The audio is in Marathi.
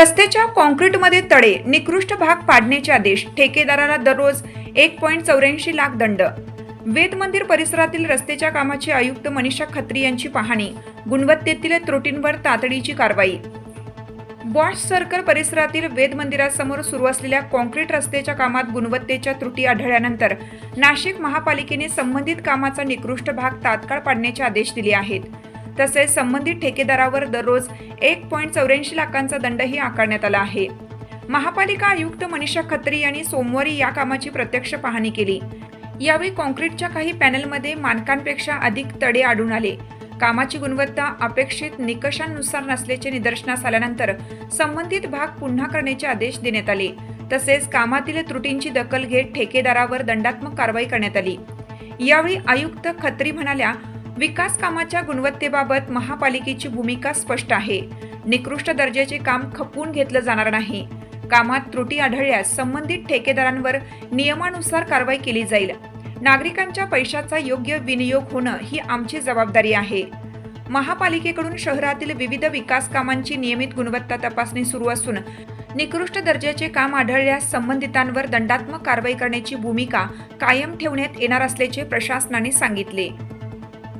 रस्त्याच्या काँक्रीटमध्ये तडे, निकृष्ट भाग पाडण्याचे आदेश, ठेकेदाराला दररोज 1.84 लाख दंड। वेद मंदिर परिसरातील रस्त्याच्या कामाची आयुक्त मनीषा खत्री यांची पाहणी, गुणवत्तेतील त्रुटींवर तातडीची कारवाई। बॉश सर्कल परिसरातील वेद मंदिरासमोर सुरू असलेल्या काँक्रीट रस्त्याच्या कामात गुणवत्तेच्या त्रुटी आढळल्यानंतर नाशिक महापालिकेने संबंधित कामाचा निकृष्ट भाग तात्काळ पाडण्याचे आदेश दिले आहेत। तसेच संबंधित ठेकेदारावर दररोज 1.84 लाखांचा दंडही आकारण्यात आला आहे। महापालिका आयुक्त मनीषा खत्री यांनी सोमवारी या कामाची प्रत्यक्ष पाहणी केली। यावेळी काँक्रीटच्या काही पॅनलमध्ये मानकांपेक्षा अधिक तडे आढळून आले। कामाची गुणवत्ता अपेक्षित निकषांनुसार नसल्याचे निदर्शनास आल्यानंतर संबंधित भाग पुन्हा करण्याचे आदेश देण्यात आले। तसेच कामातील त्रुटींची दखल घेत ठेकेदारावर दंडात्मक कारवाई करण्यात आली। यावेळी आयुक्त खत्री म्हणाल्या, विकास कामाच्या गुणवत्तेबाबत महापालिकेची भूमिका स्पष्ट आहे। निकृष्ट दर्जाचे काम खपवून घेतलं जाणार नाही। कामात त्रुटी आढळल्यास संबंधित ठेकेदारांवर नियमानुसार कारवाई केली जाईल। नागरिकांच्या पैशाचा योग्य विनियोग होणं ही आमची जबाबदारी आहे। महापालिकेकडून शहरातील विविध विकास कामांची नियमित गुणवत्ता तपासणी सुरू असून निकृष्ट दर्जाचे काम आढळल्यास संबंधितांवर दंडात्मक कारवाई करण्याची भूमिका कायम ठेवण्यात येणार असल्याचे प्रशासनाने सांगितले।